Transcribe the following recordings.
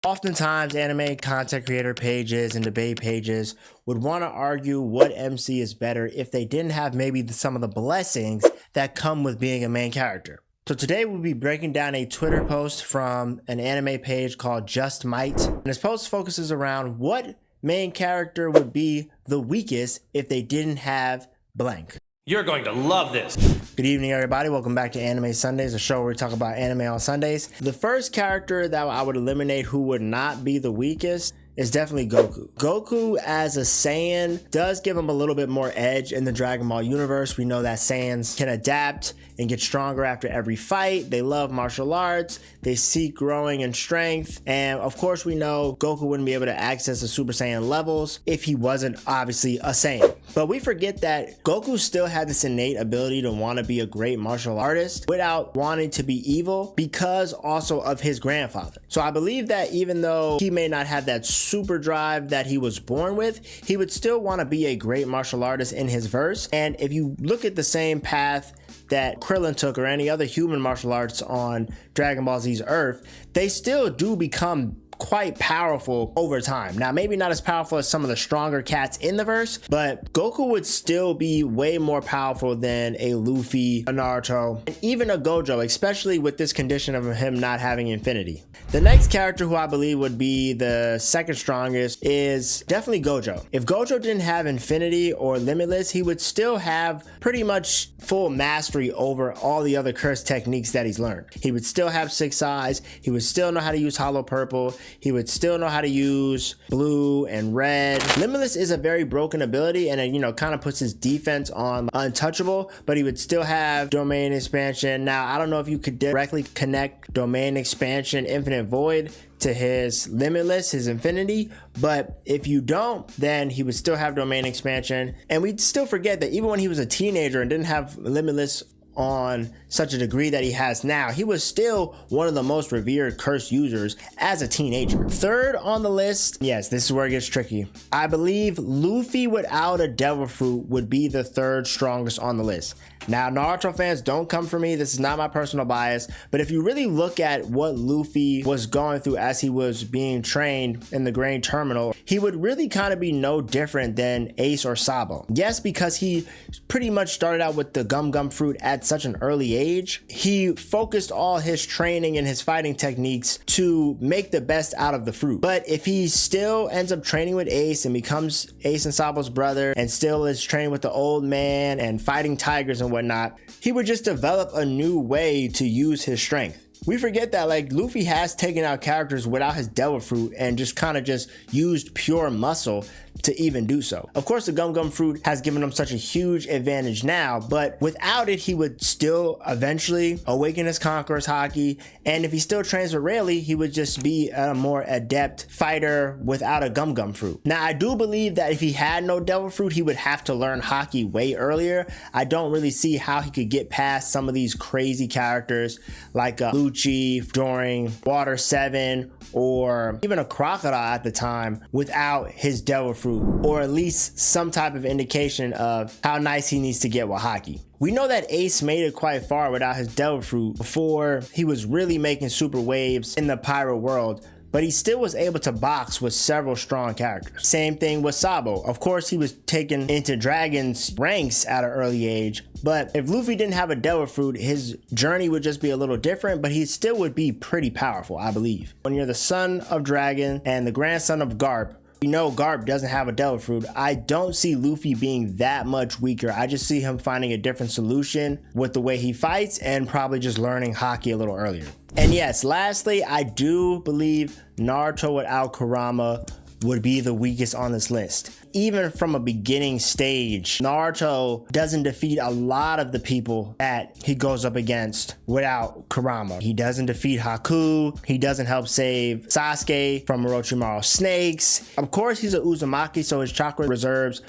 Oftentimes, anime content creator pages and debate pages would want to argue what MC is better if they didn't have maybe some of the blessings that come with being a main character. So today we'll be breaking down a Twitter post from an anime page called Just Might. And this post focuses around what main character would be the weakest if they didn't have blank. You're going to love this. Good evening, everybody. Welcome back to Anime Sundays, a show where we talk about anime on Sundays. The first character that I would eliminate who would not be the weakest is definitely Goku. Goku as a Saiyan does give him a little bit more edge in the Dragon Ball universe. We know that Saiyans can adapt and get stronger after every fight. They love martial arts. They seek growing in strength. And of course, we know Goku wouldn't be able to access the Super Saiyan levels if he wasn't obviously a Saiyan. But we forget that Goku still had this innate ability to want to be a great martial artist without wanting to be evil because also of his grandfather. So I believe that even though he may not have that super drive that he was born with, he would still want to be a great martial artist in his verse. And if you look at the same path that Krillin took or any other human martial arts on Dragon Ball Z's Earth, they still do become quite powerful over time. Now, maybe not as powerful as some of the stronger cats in the verse, but Goku would still be way more powerful than a Luffy, a Naruto, and even a Gojo, especially with this condition of him not having infinity. The next character who I believe would be the second strongest is definitely Gojo. If Gojo didn't have infinity or limitless, he would still have pretty much full mastery over all the other curse techniques that he's learned. He would still have 6 eyes. He would still know how to use hollow purple. He would still know how to use blue and red. Limitless is a very broken ability and it, kind of puts his defense on untouchable, but he would still have domain expansion. Now, I don't know if you could directly connect domain expansion, infinite void to his limitless, his infinity, but if you don't, then he would still have domain expansion. And we'd still forget that even when he was a teenager and didn't have limitless on such a degree that he has now, he was still one of the most revered curse users as a teenager. Third on the list, yes, this is where it gets tricky. I believe Luffy without a devil fruit would be the third strongest on the list. Now, Naruto fans, don't come for me. This is not my personal bias, but if you really look at what Luffy was going through as he was being trained in the Grain Terminal, he would really kind of be no different than Ace or Sabo. Yes, because he pretty much started out with the Gum fruit at such an early age. He focused all his training and his fighting techniques to make the best out of the fruit. But if he still ends up training with Ace and becomes Ace and Sabo's brother and still is training with the old man and fighting tigers and whatnot, he would just develop a new way to use his strength. We forget that Luffy has taken out characters without his devil fruit and just used pure muscle to even do so. Of course, the Gum fruit has given him such a huge advantage now, but without it, he would still eventually awaken his Conqueror's Haki. And if he still trains with Rayleigh, he would just be a more adept fighter without a Gum fruit. Now, I do believe that if he had no devil fruit, he would have to learn Haki way earlier. I don't really see how he could get past some of these crazy characters like Lucci during Water 7 or even a Crocodile at the time without his devil fruit, or at least some type of indication of how nice he needs to get with Haki. We know that Ace made it quite far without his devil fruit before he was really making super waves in the pirate world, but he still was able to box with several strong characters. Same thing with Sabo. Of course, he was taken into Dragon's ranks at an early age, but if Luffy didn't have a devil fruit, his journey would just be a little different, but he still would be pretty powerful, I believe. When you're the son of Dragon and the grandson of Garp, we know Garp doesn't have a devil fruit. I don't see Luffy being that much weaker. I just see him finding a different solution with the way he fights and probably just learning Haki a little earlier. And yes, lastly, I do believe Naruto without Kurama would be the weakest on this list. Even from a beginning stage, Naruto doesn't defeat a lot of the people that he goes up against without Kurama. He doesn't defeat Haku. He doesn't help save Sasuke from Orochimaru's snakes. Of course, he's a Uzumaki, so his chakra reserves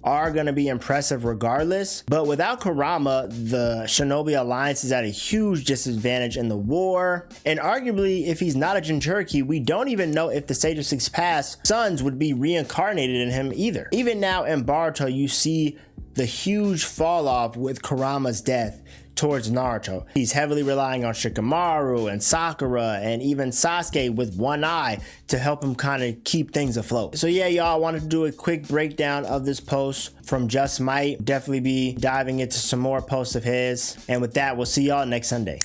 are going to be impressive regardless, but without Kurama, the Shinobi Alliance is at a huge disadvantage in the war, and arguably if he's not a Jinchuriki, we don't even know if the Sage of Six Paths sons would be reincarnated in him either. Even now in Boruto, you see the huge fall off with Kurama's death towards Naruto. He's heavily relying on Shikamaru and Sakura and even Sasuke with one eye to help him kind of keep things afloat. So yeah, y'all, I wanted to do a quick breakdown of this post from Just Might. Definitely be diving into some more posts of his. And with that, we'll see y'all next Sunday.